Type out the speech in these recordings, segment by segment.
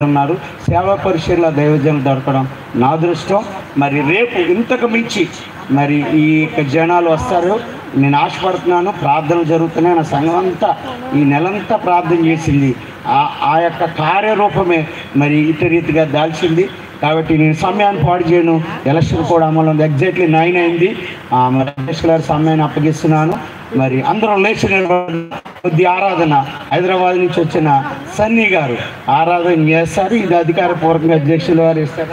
ఉన్నారు. సేవా పరిచర్ల దైవజనులు దొరకడం నా అదృష్టం. మరి రేపు ఇంతకు మించి మరి ఈ జనాలు వస్తారు నేను ఆశపడుతున్నాను. ప్రార్థనలు జరుగుతున్నాయి. నా సంఘం అంతా ఈ నెలంతా ప్రార్థన చేసింది. ఆ యొక్క కార్యరూపమే మరి ఇటు రీతిగా దాల్చింది. కాబట్టి నేను సమయాన్ని పాడు చేయను. ఎలక్షన్ కూడా అమలు ఉంది. ఎగ్జాక్ట్లీ 9 అయింది. మరి అధ్యక్ష గారి సమయాన్ని అప్పగిస్తున్నాను. మరి అందరూ లేచి కొద్ది ఆరాధన హైదరాబాద్ నుంచి వచ్చిన సన్నీ గారు ఆరాధన చేస్తారు. ఇది అధికారపూర్వకంగా అధ్యక్షుల వారు ఇస్తారు.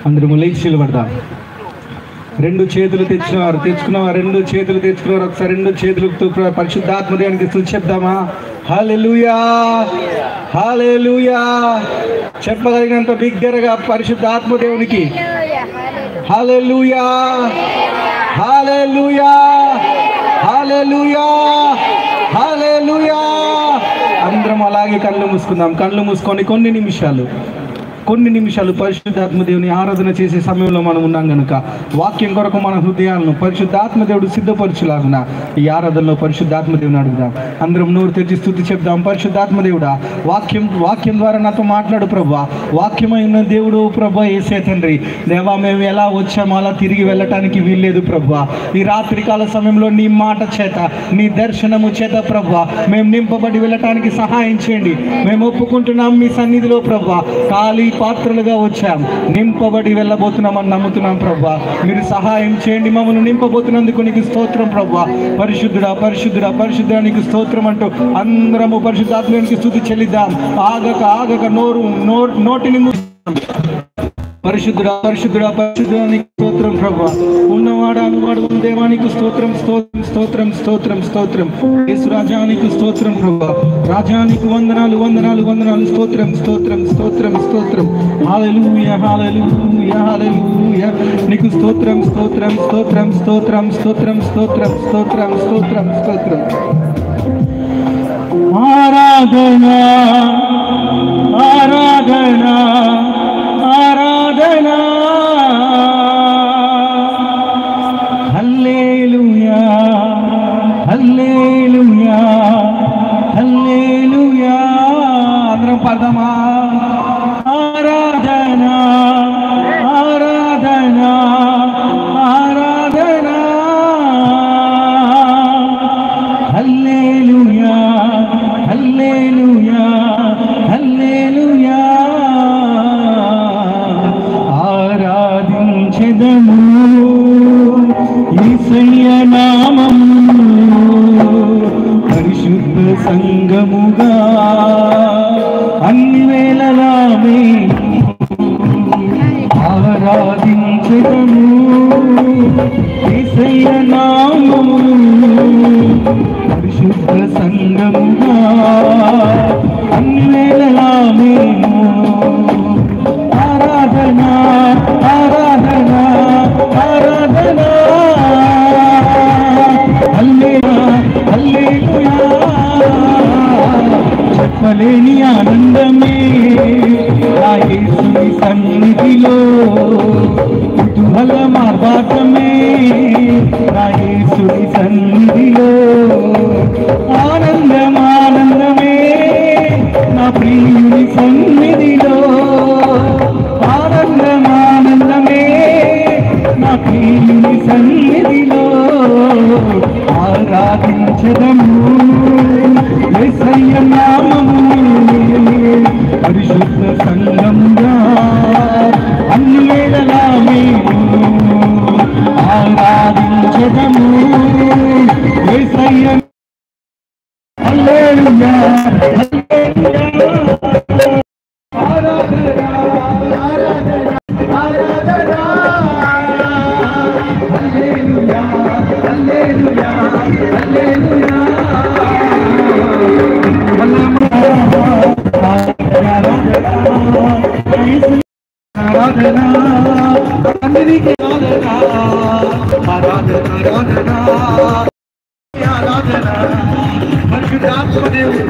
అందరూ లేచి పడతాం. 2 చేతులు తెచ్చుకున్నవారు 2 చేతులు తెచ్చుకున్నవారు ఒకసారి 2 చేతులతో పరిశుద్ధాత్మ దేవునికి స్తుతి చెప్దామా? హల్లెలూయా, హల్లెలూయా. చెప్పగలిగినంత బిగ్గరగా పరిశుద్ధాత్మ దేవునికి హల్లెలూయా, హల్లెలూయా, హల్లెలూయా, హల్లెలూయా. అందరం అలాగే కళ్ళు మూసుకుందాం. కళ్ళు మూసుకొని కొన్ని నిమిషాలు పరిశుద్ధాత్మ దేవుని ఆరాధన చేసే సమయంలో మనం ఉన్నాం కనుక వాక్యం కొరకు మన హృదయాలను పరిశుద్ధాత్మ దేవుడు సిద్ధపరచులాగున ఈ ఆరాధనలో పరిశుద్ధాత్మ దేవుని అడుగుదాం. అందరం నోరు తెరిచి స్తుతి చెప్దాం. పరిశుద్ధాత్మ దేవుడా, వాక్యం ద్వారా నాతో మాట్లాడు ప్రభువా. వాక్యమైన దేవుడు ప్రభువా యేసే తండ్రి దేవా, మేము ఎలా వచ్చామో అలా తిరిగి వెళ్ళటానికి వీల్లేదు ప్రభువా. ఈ రాత్రికాల సమయంలో నీ మాట చేత నీ దర్శనము చేత ప్రభువా మేము నింపబడి వెళ్ళటానికి సహాయం చేయండి. మేము ఒప్పుకుంటున్నాం మీ సన్నిధిలో ప్రభువా ఖాళీ పాత్రలుగా వచ్చాం, నింపబడి వెళ్ళబోతున్నామని నమ్ముతున్నాం ప్రభువా. మీరు సహాయం చేయండి. మమ్మల్ని నింపబోతున్నందుకు నీకు స్తోత్రం ప్రభువా. పరిశుద్ధుడా పరిశుద్ధుడా పరిశుద్ధుడా నీకు స్తోత్రం అంటూ అందరము పరిశుద్ధాత్మనికి స్తుతి చెల్లిద్దాం. ఆగక నోటిని పరిశుద్ధుడా పరిశుద్ధుడా పరిశుద్ధుడా నీకు స్తోత్రం ప్రభువా. ఉన్నవాడు అనువాడు దేవానికి స్తోత్రం స్తోత్రం స్తోత్రం స్తోత్రం స్తోత్రం. యేసు రాజానికి స్తోత్రం ప్రభువా. రాజానికి వందనాలు వందనాలు వందనాలు. స్తోత్రం స్తోత్రం స్తోత్రం స్తోత్రం. హల్లెలూయా హల్లెలూయా హల్లెలూయా. నీకు స్తోత్రం స్తోత్రం స్తోత్రం స్తోత్రం స్తోత్రం స్తోత్రం స్తోత్రం స్తోత్రం స్తోత్రం. ఆరాధనా ఆరాధనా ఆరాధనా. హల్లెలూయా హల్లెలూయా హల్లెలూయా. అందరం పాడదామా? ఆరాధనా ఆరాధనా ఆరాధనా. హల్లెలూయా హల్లెలూయా హల్లెలూయా. ఆరాధించెదము యేసయ్య నామము పరిశుద్ధ సంగముగా అన్ని వేళలా ఆరాధించెదము యేసయ్య నామము పరిశుద్ధ సంగముగా అన్ని వేళలా ఆరాధనా ఆరాధనా ఆరాధనా. హల్లెలూయా హల్లెలూయా. చెప్పలేని ఆనందమే నా యేసుని సన్నిధిలో, కుతూహల మార్గాటమే నా యేసుని సన్నిధిలో. ఆనందం ఆనందమే నా ప్రియుని సన్నిధిలో. ఆనందం ఆనందమే నా ప్రియుని సన్నిధిలో. ఆరాధించదము యేసయ్య నామము పరిశుద్ధ సంగముగా అన్ని వేళలా ఆరాధించదము యేసయ్య. హల్లెలూయా హల్లెలూయా. ఆరాధనా ఆరాధనా ఆరాధనా. హల్లెలూయా హల్లెలూయా హల్లెలూయా. ఆరాధనా అందరికీ ఆరాధనా ఆరాధనా ఆరాధనా ఆరాధనా. పరిశుద్ధాత్మ దేవుడు